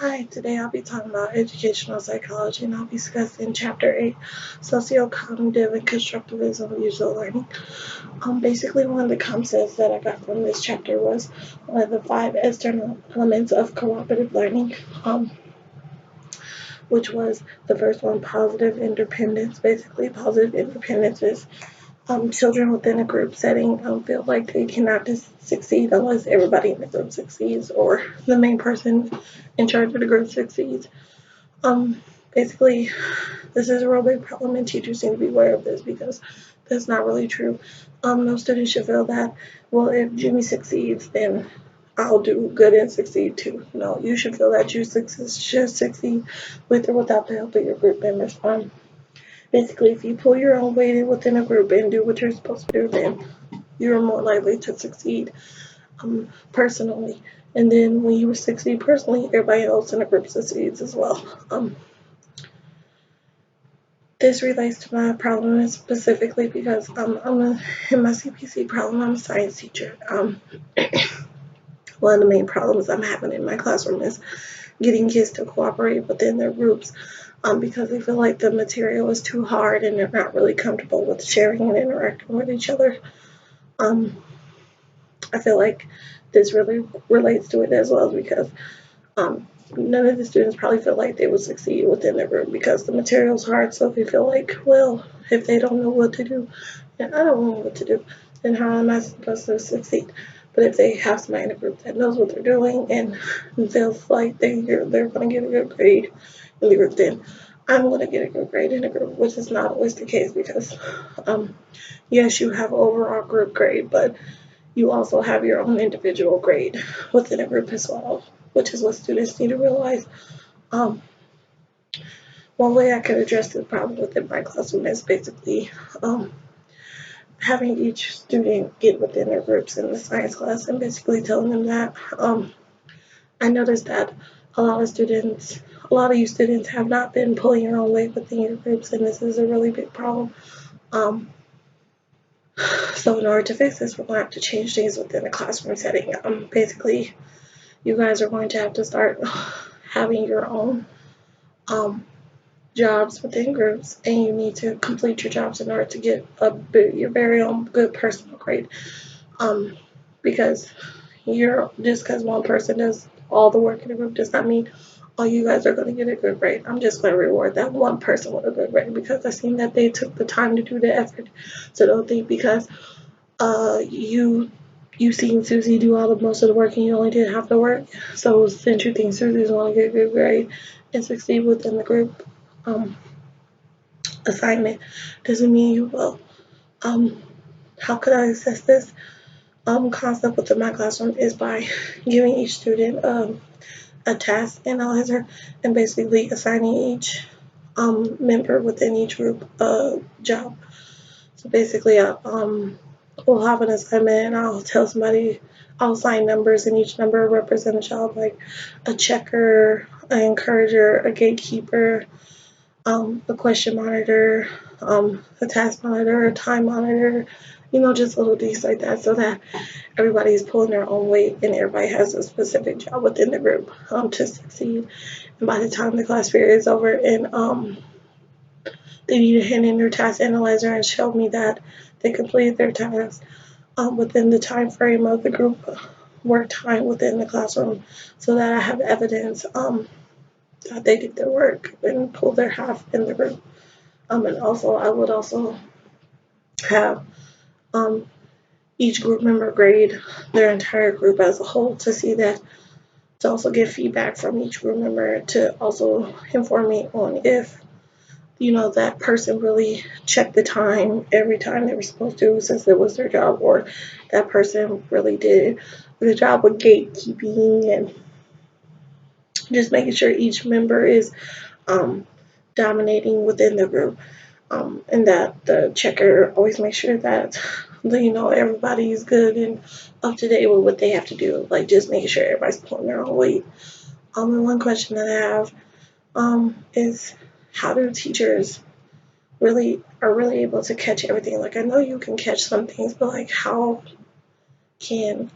Hi, today I'll be talking about educational psychology and I'll be discussing Chapter 8, Sociocognitive and Constructivism of User Learning. Basically, one of the concepts that I got from this chapter was one of the 5 external elements of cooperative learning, which was the first one, positive independence. Basically, positive independence is children within a group setting feel like they cannot succeed unless everybody in the group succeeds or the main person in charge of the group succeeds. Basically, this is a real big problem, and teachers seem to be aware of this because that's not really true. No student should feel that, well, if Jimmy succeeds, then I'll do good and succeed too. No, you should feel that you should succeed with or without the help of your group members. Basically, if you pull your own weight within a group and do what you're supposed to do, then you're more likely to succeed personally. And then when you succeed personally, everybody else in the group succeeds as well. This relates to my problem specifically because in my CPC problem, I'm a science teacher. One of the main problems I'm having in my classroom is getting kids to cooperate within their groups because they feel like the material is too hard and they're not really comfortable with sharing and interacting with each other. I feel like this really relates to it as well because none of the students probably feel like they would succeed within their group because the material is hard. So they feel like, well, if they don't know what to do, and I don't know what to do, then how am I supposed to succeed? But if they have somebody in the group that knows what they're doing and feels like they're going to get a good grade in the group, then I'm going to get a good grade in the group, which is not always the case because, yes, you have overall group grade, but you also have your own individual grade within a group as well, which is what students need to realize. Um, One way I could address the problem within my classroom is basically having each student get within their groups in the science class and basically telling them that I noticed that a lot of you students have not been pulling your own weight within your groups, and this is a really big problem. So in order to fix this, we're going to have to change things within the classroom setting. Basically, you guys are going to have to start having your own jobs within groups, and you need to complete your jobs in order to get your very own good personal grade. Because just because one person does all the work in the group does not mean all you guys are going to get a good grade. I'm just going to reward that one person with a good grade because I've seen that they took the time to do the effort. So don't think because you seen Susie do all of most of the work and you only did half the work. So since you think Susie's going to get a good grade and succeed within the group assignment, doesn't mean you will. How could I assess this concept within my classroom is by giving each student a task analyzer and basically assigning each member within each group a job. So basically, we'll have an assignment and I'll assign numbers and each number represent a job like a checker, an encourager, a gatekeeper, a question monitor, a task monitor, a time monitor, just little things like that so that everybody is pulling their own weight and everybody has a specific job within the group to succeed. And by the time the class period is over and they need to hand in their task analyzer and show me that they completed their task within the time frame of the group work time within the classroom so that I have evidence that they did their work and pulled their half in the group. And also, I would also have each group member grade their entire group as a whole to also get feedback from each group member to also inform me on if that person really checked the time every time they were supposed to since it was their job, or that person really did the job with gatekeeping and just making sure each member is dominating within the group, and that the checker always makes sure that everybody is good and up to date with what they have to do, like just making sure everybody's pulling their own weight. And one question that I have is how do teachers are really able to catch everything? Like I know you can catch some things, but like how can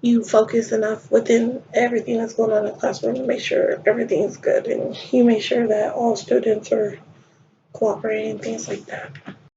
you focus enough within everything that's going on in the classroom to make sure everything's good and you make sure that all students are cooperating, things like that.